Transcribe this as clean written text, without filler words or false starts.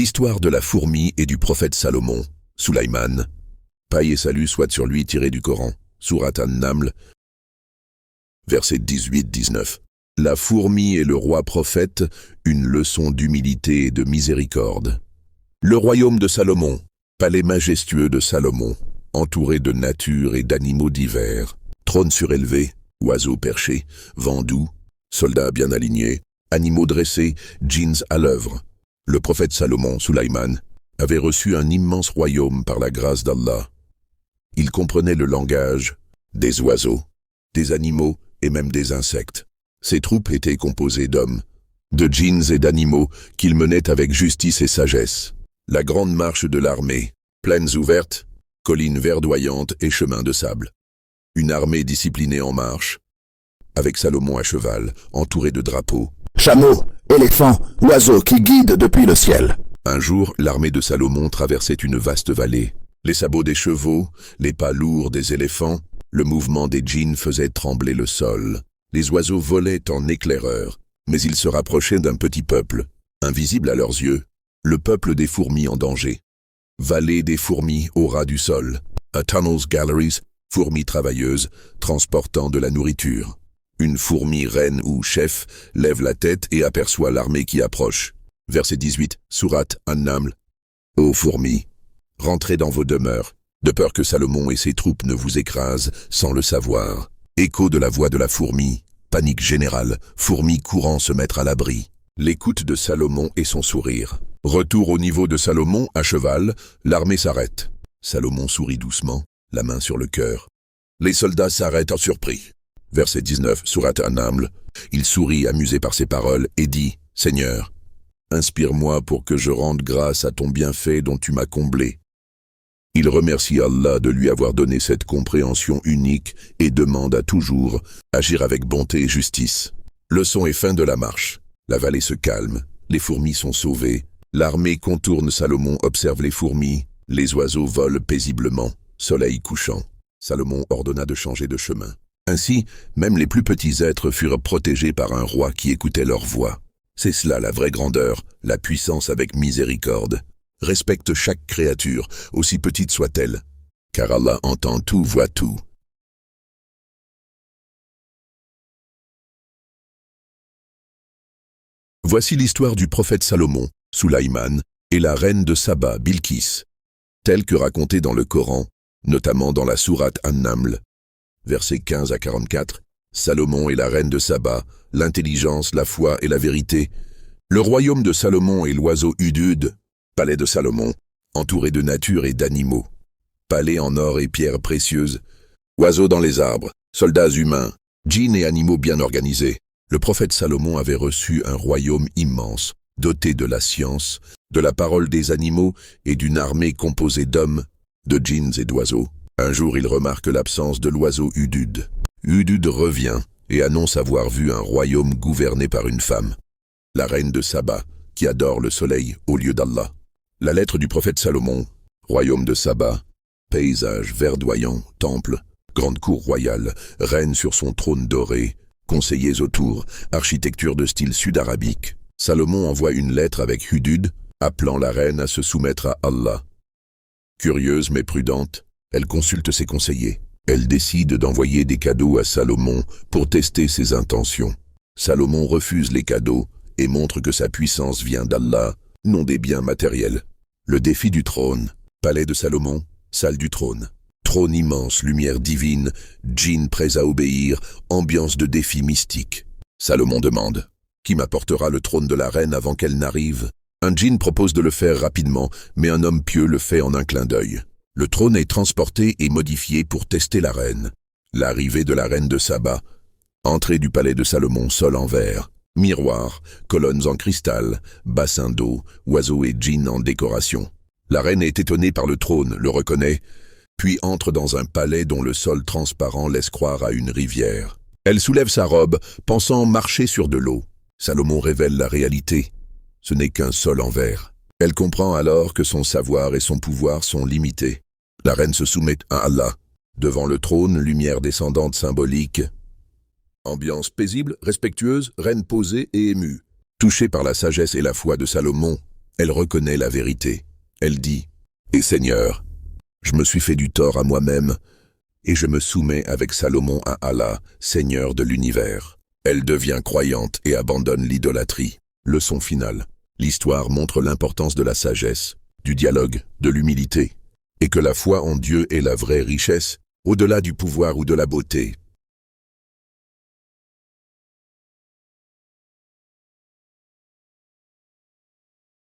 L'histoire de la fourmi et du prophète Salomon, Sulaïman. Paix et salut soit sur lui tiré du Coran, Sourate An-Naml, versets 18-19. La fourmi et le roi prophète, une leçon d'humilité et de miséricorde. Le royaume de Salomon, palais majestueux de Salomon, entouré de nature et d'animaux divers, trône surélevé, oiseaux perchés, vent doux, soldats bien alignés, animaux dressés, djinns à l'œuvre. Le prophète Salomon, Sulaïman, avait reçu un immense royaume par la grâce d'Allah. Il comprenait le langage des oiseaux, des animaux et même des insectes. Ses troupes étaient composées d'hommes, de djinns et d'animaux qu'il menait avec justice et sagesse. La grande marche de l'armée, plaines ouvertes, collines verdoyantes et chemins de sable. Une armée disciplinée en marche, avec Salomon à cheval, entouré de drapeaux. Chameaux, éléphants, oiseaux qui guident depuis le ciel. Un jour, l'armée de Salomon traversait une vaste vallée. Les sabots des chevaux, les pas lourds des éléphants, le mouvement des djinns faisait trembler le sol. Les oiseaux volaient en éclaireurs, mais ils se rapprochaient d'un petit peuple, invisible à leurs yeux, le peuple des fourmis en danger. Vallée des fourmis au ras du sol, a tunnels galleries, fourmis travailleuses, transportant de la nourriture. Une fourmi reine ou chef lève la tête et aperçoit l'armée qui approche. Verset 18, Sourate An-Naml. Ô fourmis, rentrez dans vos demeures, de peur que Salomon et ses troupes ne vous écrasent sans le savoir. Écho de la voix de la fourmi, panique générale, fourmi courant se mettre à l'abri. L'écoute de Salomon et son sourire. Retour au niveau de Salomon, à cheval, l'armée s'arrête. Salomon sourit doucement, la main sur le cœur. Les soldats s'arrêtent en surpris. Verset 19, Sourate An-Naml. Il sourit amusé par ses paroles et dit, « Seigneur, inspire-moi pour que je rende grâce à ton bienfait dont tu m'as comblé. » Il remercie Allah de lui avoir donné cette compréhension unique et demande à toujours agir avec bonté et justice. Leçon et fin de la marche. La vallée se calme, les fourmis sont sauvées, l'armée contourne Salomon, observe les fourmis, les oiseaux volent paisiblement, soleil couchant. Salomon ordonna de changer de chemin. Ainsi, même les plus petits êtres furent protégés par un roi qui écoutait leur voix. C'est cela la vraie grandeur, la puissance avec miséricorde. Respecte chaque créature, aussi petite soit-elle, car Allah entend tout, voit tout. Voici l'histoire du prophète Salomon, Sulaïman, et la reine de Saba, Bilqis, telle que racontée dans le Coran, notamment dans la sourate An-Naml. Versets 15 à 44, Salomon et la reine de Saba, l'intelligence, la foi et la vérité. Le royaume de Salomon et l'oiseau Hudhud, palais de Salomon, entouré de nature et d'animaux. Palais en or et pierres précieuses, oiseaux dans les arbres, soldats humains, djinns et animaux bien organisés. Le prophète Salomon avait reçu un royaume immense, doté de la science, de la parole des animaux et d'une armée composée d'hommes, de djinns et d'oiseaux. Un jour, il remarque l'absence de l'oiseau Hudhud. Hudhud revient et annonce avoir vu un royaume gouverné par une femme, la reine de Saba, qui adore le soleil au lieu d'Allah. La lettre du prophète Salomon, royaume de Saba, paysage verdoyant, temple, grande cour royale, reine sur son trône doré, conseillers autour, architecture de style sud-arabique. Salomon envoie une lettre avec Hudhud, appelant la reine à se soumettre à Allah. Curieuse mais prudente, elle consulte ses conseillers. Elle décide d'envoyer des cadeaux à Salomon pour tester ses intentions. Salomon refuse les cadeaux et montre que sa puissance vient d'Allah, non des biens matériels. Le défi du trône. Palais de Salomon, salle du trône. Trône immense, lumière divine, djinns prêts à obéir, ambiance de défi mystique. Salomon demande, « Qui m'apportera le trône de la reine avant qu'elle n'arrive ?» Un djinn propose de le faire rapidement, mais un homme pieux le fait en un clin d'œil. Le trône est transporté et modifié pour tester la reine. L'arrivée de la reine de Saba. Entrée du palais de Salomon, sol en verre. Miroirs, colonnes en cristal, bassins d'eau, oiseaux et djinns en décoration. La reine est étonnée par le trône, le reconnaît, puis entre dans un palais dont le sol transparent laisse croire à une rivière. Elle soulève sa robe, pensant marcher sur de l'eau. Salomon révèle la réalité. Ce n'est qu'un sol en verre. Elle comprend alors que son savoir et son pouvoir sont limités. La reine se soumet à Allah. Devant le trône, lumière descendante symbolique. Ambiance paisible, respectueuse, reine posée et émue. Touchée par la sagesse et la foi de Salomon, Elle reconnaît la vérité. Elle dit, « Et Seigneur, je me suis fait du tort à moi-même, et je me soumets avec Salomon à Allah, Seigneur de l'univers. » Elle devient croyante et abandonne l'idolâtrie. Leçon finale. L'histoire montre l'importance de la sagesse, du dialogue, de l'humilité, et que la foi en Dieu est la vraie richesse, au-delà du pouvoir ou de la beauté.